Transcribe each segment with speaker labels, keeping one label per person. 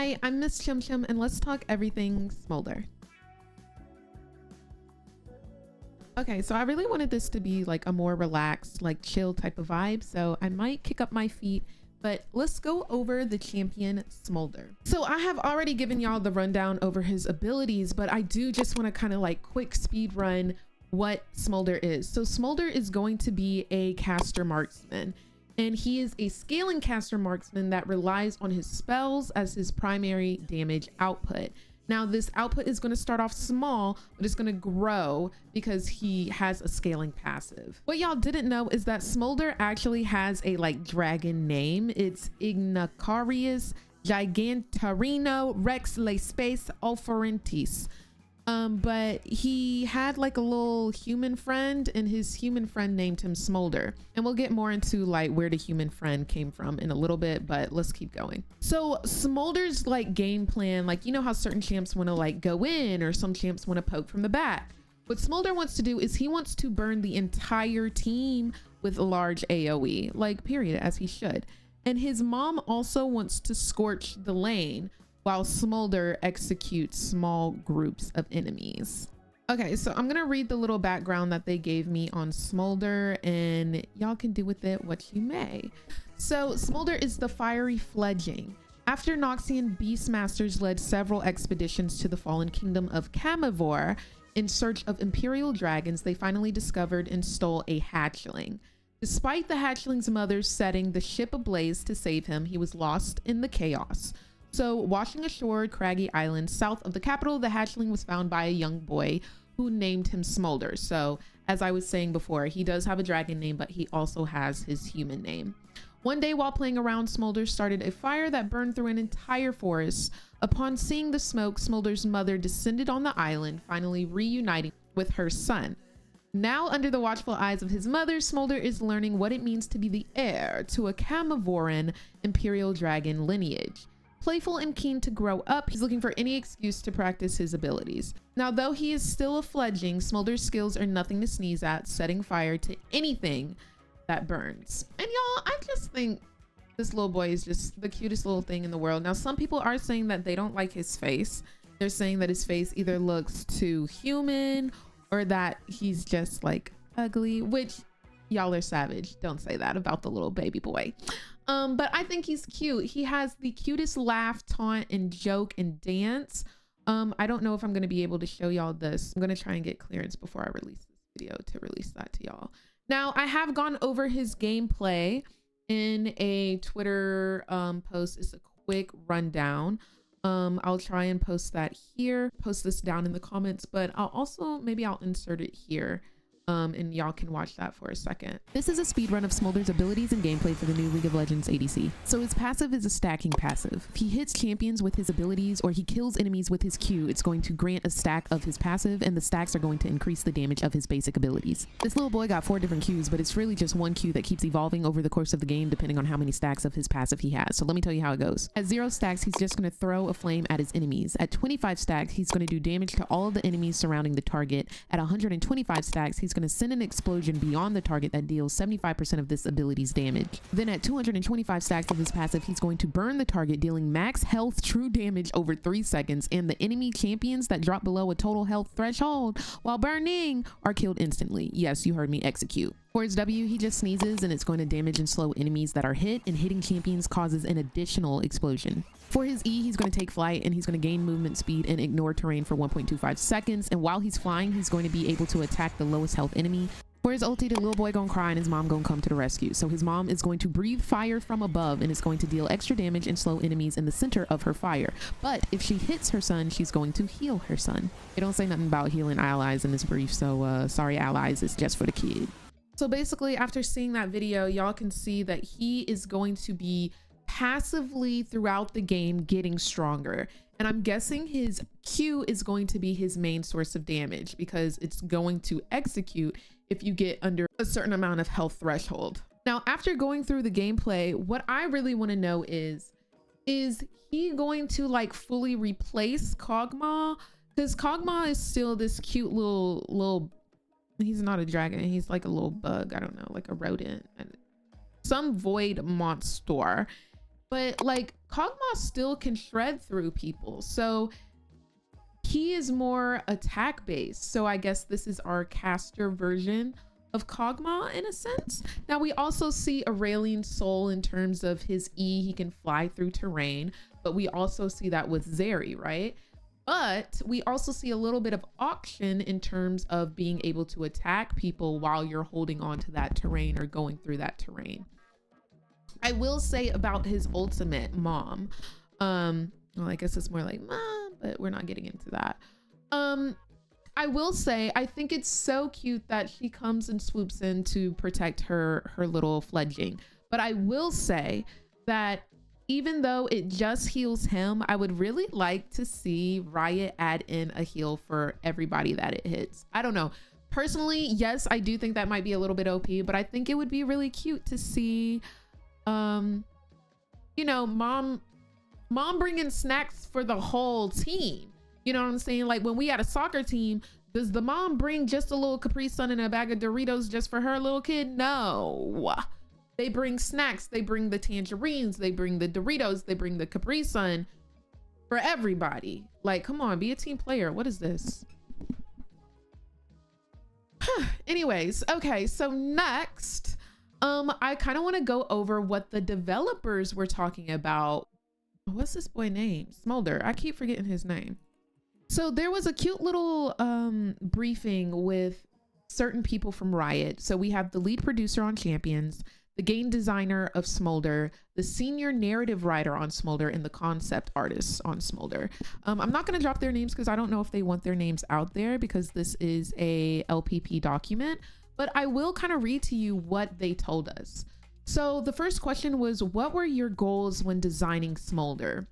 Speaker 1: Hi, I'm Miss Chum Chum, and let's talk everything Smolder. Okay, so I really wanted this to be like a more relaxed, like chill type of vibe, so I might kick up my feet, but let's go over the champion Smolder. So I have already given y'all the rundown over his abilities, but I do just want to kind of like quick speed run what Smolder is. So Smolder is going to be a caster marksman, and he is a scaling caster marksman that relies on his spells as his primary damage output. Now this output is going to start off small, but it's going to grow because he has a scaling passive. What y'all didn't know is that Smolder actually has a like dragon name. It's Ignacarius Gigantarino Rex Le Space Alpharentis. But he had like a little human friend, and his human friend named him Smolder. And we'll get more into like where the human friend came from in a little bit, but let's keep going. So Smolder's like game plan, like, you know how certain champs want to like go in, or some champs want to poke from the back. What Smolder wants to do is he wants to burn the entire team with a large AoE, like period, as he should. And his mom also wants to scorch the lane, while Smolder executes small groups of enemies. Okay, so I'm gonna read the little background that they gave me on Smolder, and y'all can do with it what you may. So Smolder is the fiery fledgling. After Noxian Beastmasters led several expeditions to the fallen kingdom of Camivore in search of imperial dragons, they finally discovered and stole a hatchling. Despite the hatchling's mother setting the ship ablaze to save him, he was lost in the chaos. So washing ashore craggy island south of the capital, the hatchling was found by a young boy who named him Smolder. So as I was saying before, he does have a dragon name, but he also has his human name. One day while playing around, Smolder started a fire that burned through an entire forest. Upon seeing the smoke, Smolder's mother descended on the island, finally reuniting with her son. Now under the watchful eyes of his mother, Smolder is learning what it means to be the heir to a Camivoran imperial dragon lineage. Playful and keen to grow up, he's looking for any excuse to practice his abilities. Now, though he is still a fledgling, Smolder's skills are nothing to sneeze at, setting fire to anything that burns. And y'all, I just think this little boy is just the cutest little thing in the world. Now, some people are saying that they don't like his face. They're saying that his face either looks too human or that he's just like ugly, which y'all are savage. Don't say that about the little baby boy. But I think he's cute. He has the cutest laugh, taunt, and joke and dance. I don't know if I'm going to be able to show y'all this. I'm going to try and get clearance before I release this video to release that to y'all. Now, I have gone over his gameplay in a Twitter post. It's a quick rundown. I'll try and post that here, post this down in the comments, but I'll also, maybe I'll insert it here. And y'all can watch that for a second. This is a speed run of Smolder's abilities and gameplay for the new League of Legends ADC. So his passive is a stacking passive. If he hits champions with his abilities or he kills enemies with his Q, it's going to grant a stack of his passive, and the stacks are going to increase the damage of his basic abilities. This little boy got 4 different Qs, but it's really just one Q that keeps evolving over the course of the game depending on how many stacks of his passive he has. So let me tell you how it goes. At 0 stacks, he's just going to throw a flame at his enemies. At 25 stacks, he's going to do damage to all of the enemies surrounding the target. At 125 stacks, he's going to send an explosion beyond the target that deals 75% of this ability's damage. Then at 225 stacks of his passive, he's going to burn the target, dealing max health true damage over 3 seconds, and the enemy champions that drop below a total health threshold while burning are killed instantly. Yes, you heard me, execute. For his W, he just sneezes and it's going to damage and slow enemies that are hit, and hitting champions causes an additional explosion. For his E, he's going to take flight and he's going to gain movement speed and ignore terrain for 1.25 seconds. And while he's flying, he's going to be able to attack the lowest health enemy. For his ulti, the little boy gonna cry and his mom gonna come to the rescue. So his mom is going to breathe fire from above and is going to deal extra damage and slow enemies in the center of her fire. But if she hits her son, she's going to heal her son. They don't say nothing about healing allies in this brief, so sorry allies, it's just for the kid. So basically, after seeing that video, y'all can see that he is going to be passively throughout the game getting stronger. And I'm guessing his Q is going to be his main source of damage because it's going to execute if you get under a certain amount of health threshold. Now, after going through the gameplay, what I really want to know is he going to like fully replace Kog'Maw? Because Kog'Maw is still this cute little, he's not a dragon, he's like a little bug, I don't know, like a rodent, some void monster. But like Kog'Maw still can shred through people. So he is more attack based. So I guess this is our caster version of Kog'Maw in a sense. Now we also see Aurelion Soul in terms of his E, he can fly through terrain, but we also see that with Zeri, right? But we also see a little bit of auction in terms of being able to attack people while you're holding on to that terrain or going through that terrain. I will say about his ultimate, Mom. Well, I guess it's more like Mom, but we're not getting into that. I will say, I think it's so cute that she comes and swoops in to protect her little fledgling. But I will say that even though it just heals him, I would really like to see Riot add in a heal for everybody that it hits. I don't know. Personally, yes, I do think that might be a little bit OP, but I think it would be really cute to see, you know, mom bringing snacks for the whole team. You know what I'm saying? Like when we had a soccer team, does the mom bring just a little Capri Sun and a bag of Doritos just for her little kid? No. They bring snacks. They bring the tangerines. They bring the Doritos. They bring the Capri Sun for everybody. Like, come on, be a team player. What is this? Anyways, okay, so next, I kind of want to go over what the developers were talking about. What's this boy name? Smolder. I keep forgetting his name. So there was a cute little briefing with certain people from Riot. So we have the lead producer on Champions, the game designer of Smolder, the senior narrative writer on Smolder, and the concept artists on Smolder. I'm not going to drop their names because I don't know if they want their names out there because this is a LPP document, but I will kind of read to you what they told us. So the first question was, what were your goals when designing Smolder?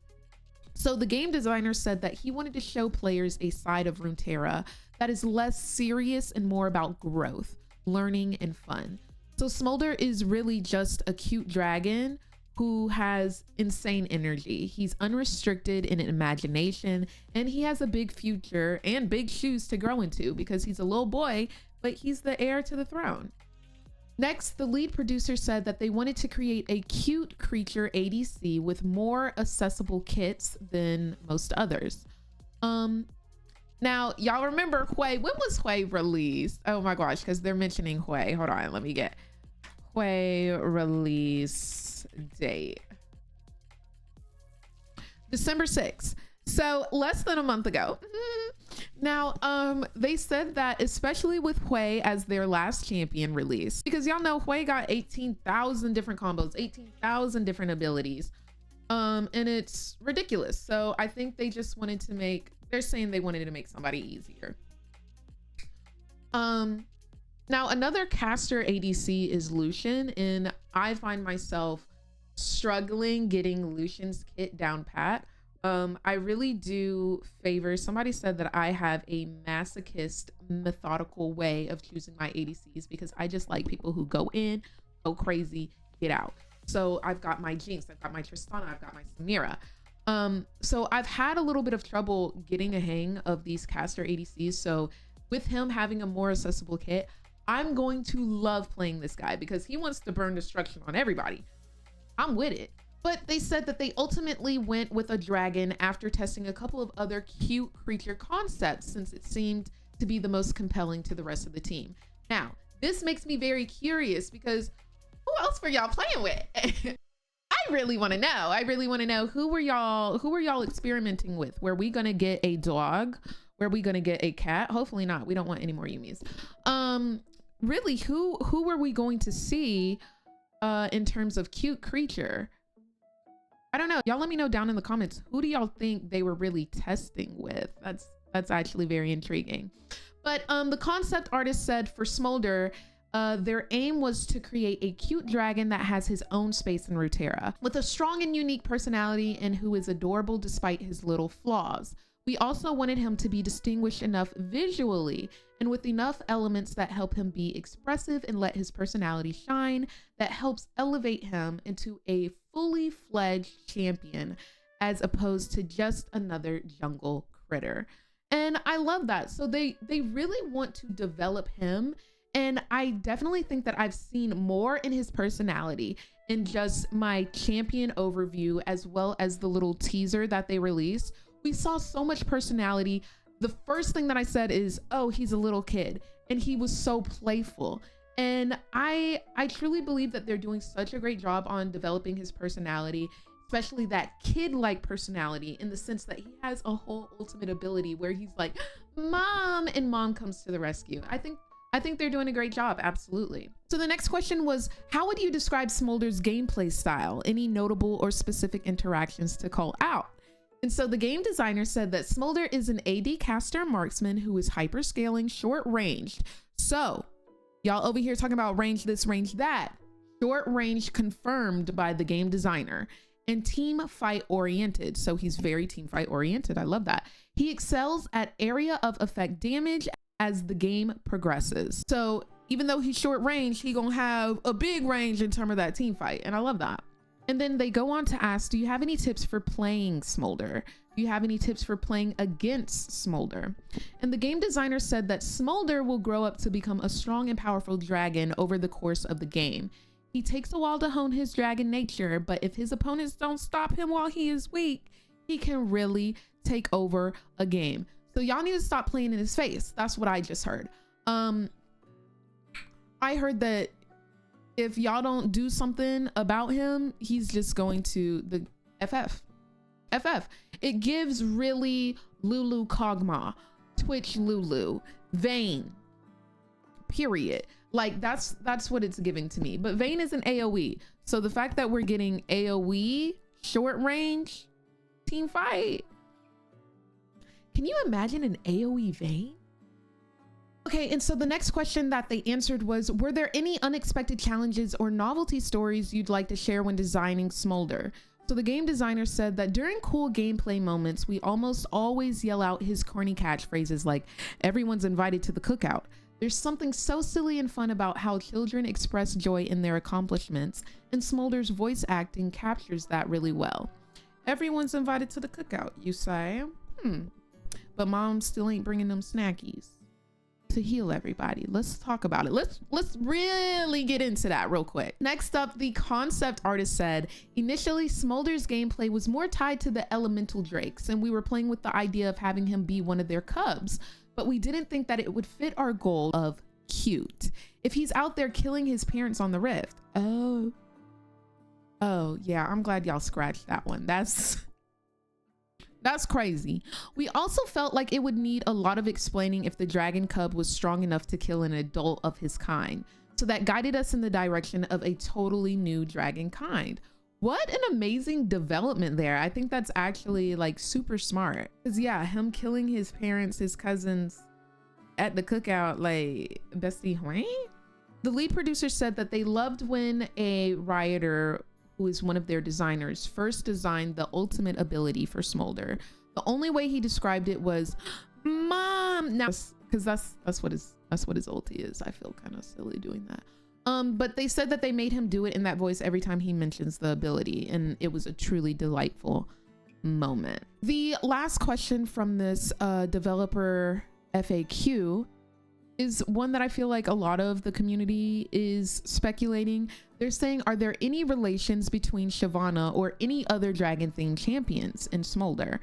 Speaker 1: So the game designer said that he wanted to show players a side of Runeterra that is less serious and more about growth, learning, and fun. So Smolder is really just a cute dragon who has insane energy. He's unrestricted in imagination, and he has a big future and big shoes to grow into because he's a little boy, but he's the heir to the throne. Next, the lead producer said that they wanted to create a cute creature ADC with more accessible kits than most others. Now, y'all remember Hui. When was Hui released? Oh my gosh, because they're mentioning Hui. Hold on, let me get Hui release date. December 6th. So less than a month ago. Now, they said that especially with Hui as their last champion release, because y'all know Hui got 18,000 different combos, 18,000 different abilities. And it's ridiculous. So I think they just wanted to make, they're saying they wanted to make somebody easier. Now another caster ADC is Lucian, and I find myself struggling getting Lucian's kit down pat. I really do favor, somebody said that I have a masochist methodical way of choosing my ADCs because I just like people who go in, go crazy, get out. So I've got my Jinx, I've got my Tristana, I've got my Samira. So I've had a little bit of trouble getting a hang of these caster ADCs. So with him having a more accessible kit, I'm going to love playing this guy because he wants to burn destruction on everybody. I'm with it. But they said that they ultimately went with a dragon after testing a couple of other cute creature concepts since it seemed to be the most compelling to the rest of the team. Now, this makes me very curious because who else were y'all playing with? I really want to know. I really want to know who were y'all experimenting with? Were we going to get a dog? Were we going to get a cat? Hopefully not. We don't want any more Yumis. Really, who were we going to see in terms of cute creature? I don't know. Y'all let me know down in the comments. Who do y'all think they were really testing with? That's actually very intriguing. But the concept artist said for Smolder, their aim was to create a cute dragon that has his own space in Runeterra, with a strong and unique personality and who is adorable despite his little flaws. We also wanted him to be distinguished enough visually and with enough elements that help him be expressive and let his personality shine, that helps elevate him into a fully fledged champion as opposed to just another jungle critter. And I love that. So they really want to develop him And I definitely think that I've seen more in his personality in just my champion overview, as well as the little teaser that they released. We saw so much personality. The first thing that I said is, oh, he's a little kid, and he was so playful. And I truly believe that they're doing such a great job on developing his personality, especially that kid-like personality, in the sense that he has a whole ultimate ability where he's like, mom, and mom comes to the rescue. I think they're doing a great job, absolutely. So the next question was, how would you describe Smolder's gameplay style? Any notable or specific interactions to call out? And so the game designer said that Smolder is an AD caster marksman who is hyperscaling, short ranged. So y'all over here talking about range this, range that. Short range confirmed by the game designer. And team fight oriented. So he's very team fight oriented. I love that. He excels at area of effect damage as the game progresses. So even though he's short range, he gonna have a big range in terms of that team fight. And I love that. And then they go on to ask, do you have any tips for playing Smolder? Do you have any tips for playing against Smolder? And the game designer said that Smolder will grow up to become a strong and powerful dragon over the course of the game. He takes a while to hone his dragon nature, but if his opponents don't stop him while he is weak, he can really take over a game. So y'all need to stop playing in his face. That's what I just heard. I heard that if y'all don't do something about him, he's just going to the FF. It gives really Lulu Kog'Maw, Twitch Lulu, Vayne, period. Like that's what it's giving to me. But Vayne is an AoE. So the fact that we're getting AoE, short range, team fight. Can you imagine an AoE Vayne? Okay, and so the next question that they answered was, were there any unexpected challenges or novelty stories you'd like to share when designing Smolder? So the game designer said that during cool gameplay moments, we almost always yell out his corny catchphrases like, everyone's invited to the cookout. There's something so silly and fun about how children express joy in their accomplishments, and Smolder's voice acting captures that really well. Everyone's invited to the cookout, you say? But mom still ain't bringing them snackies to heal everybody. Let's talk about it. Let's really get into that real quick. Next up, the concept artist said, initially Smolder's gameplay was more tied to the elemental drakes, and we were playing with the idea of having him be one of their cubs, but we didn't think that it would fit our goal of cute if he's out there killing his parents on the rift. Oh yeah, I'm glad y'all scratched that one. That's crazy. We also felt like it would need a lot of explaining if the dragon cub was strong enough to kill an adult of his kind. So that guided us in the direction of a totally new dragon kind. What an amazing development there. I think that's actually like super smart. Cause yeah, him killing his parents, his cousins at the cookout, like bestie horny? The lead producer said that they loved when a rioter, who is one of their designers, first designed the ultimate ability for Smolder. The only way he described it was, mom, now, because that's what his ulti is. I feel kind of silly doing that. But they said that they made him do it in that voice every time he mentions the ability, and it was a truly delightful moment. The last question from this developer FAQ is one that I feel like a lot of the community is speculating. They're saying, are there any relations between Shyvanna or any other dragon themed champions in Smolder?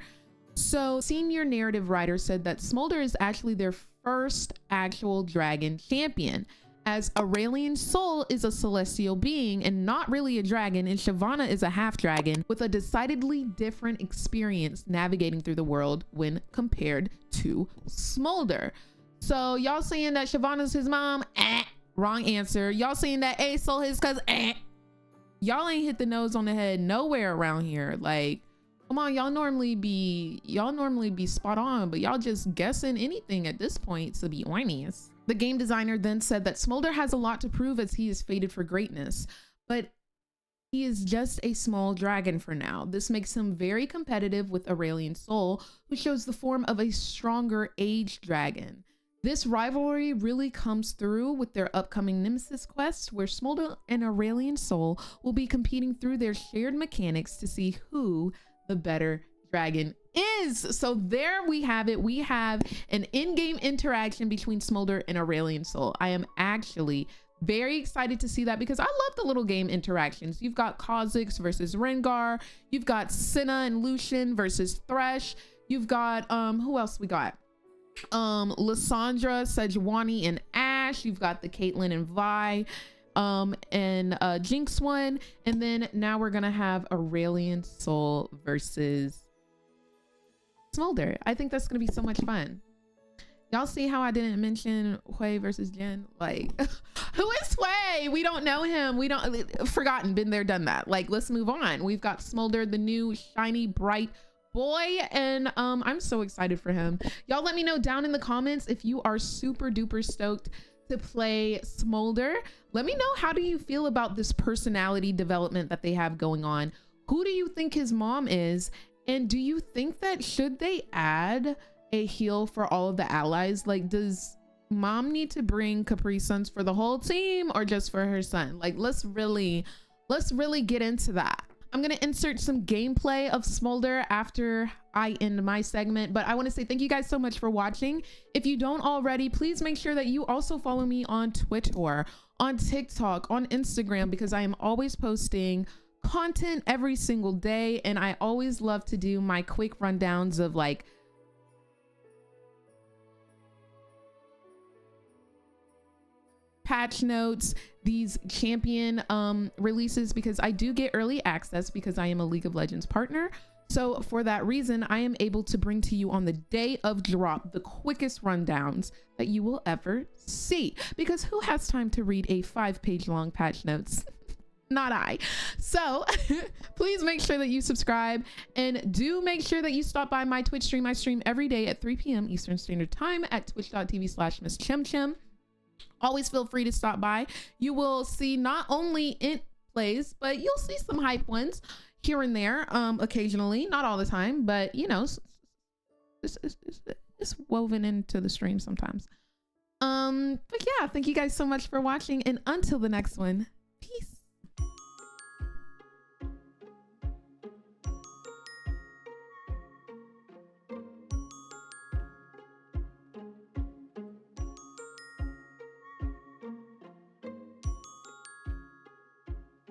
Speaker 1: So senior narrative writer said that Smolder is actually their first actual dragon champion, as Aurelion Soul is a celestial being and not really a dragon, and Shyvanna is a half dragon with a decidedly different experience navigating through the world when compared to Smolder. So y'all saying that Shyvanna's his mom? Wrong answer. Y'all saying that A-Soul his cousin? Y'all ain't hit the nose on the head nowhere around here. Like, come on, y'all normally be spot on, but y'all just guessing anything at this point to be whiniest. The game designer then said that Smolder has a lot to prove as he is fated for greatness, but he is just a small dragon for now. This makes him very competitive with Aurelion Soul, who shows the form of a stronger aged dragon. This rivalry really comes through with their upcoming Nemesis quest, where Smolder and Aurelion Soul will be competing through their shared mechanics to see who the better dragon is. So there we have it. We have an in-game interaction between Smolder and Aurelion Soul. I am actually very excited to see that because I love the little game interactions. You've got Kha'Zix versus Rengar. You've got Senna and Lucian versus Thresh. You've got who else we got? Lissandra, Sejuani, and Ashe. You've got the Caitlyn and Vi and Jinx one. And then now we're gonna have Aurelion Soul versus Smolder. I think that's gonna be so much fun. Y'all see how I didn't mention Hui versus Jen? Like, who is Hui? We don't know him. We don't, forgotten, been there, done that. Like, let's move on. We've got Smolder, the new shiny, bright boy, and I'm so excited for him. Y'all let me know down in the comments if you are super duper stoked to play Smolder. Let me know, how do you feel about this personality development that they have going on? Who do you think his mom is? And do you think that should they add a heal for all of the allies? Like, does mom need to bring Capri Suns for the whole team or just for her son? Like, let's really get into that. I'm gonna insert some gameplay of Smolder after I end my segment, but I want to say thank you guys so much for watching. If you don't already, please make sure that you also follow me on Twitter, on TikTok, on Instagram, because I am always posting content every single day, and I always love to do my quick rundowns of like patch notes, these champion releases, because I do get early access because I am a League of Legends partner. So for that reason, I am able to bring to you on the day of drop the quickest rundowns that you will ever see, because who has time to read a 5-page long patch notes? Not I. So please make sure that you subscribe, and do make sure that you stop by my Twitch stream. I stream every day at 3 p.m. Eastern Standard Time at twitch.tv/MissChimChim. Always feel free to stop by. You will see not only int plays, but you'll see some hype ones here and there, occasionally, not all the time, but you know, it's woven into the stream sometimes. But yeah, thank you guys so much for watching, and until the next one, peace.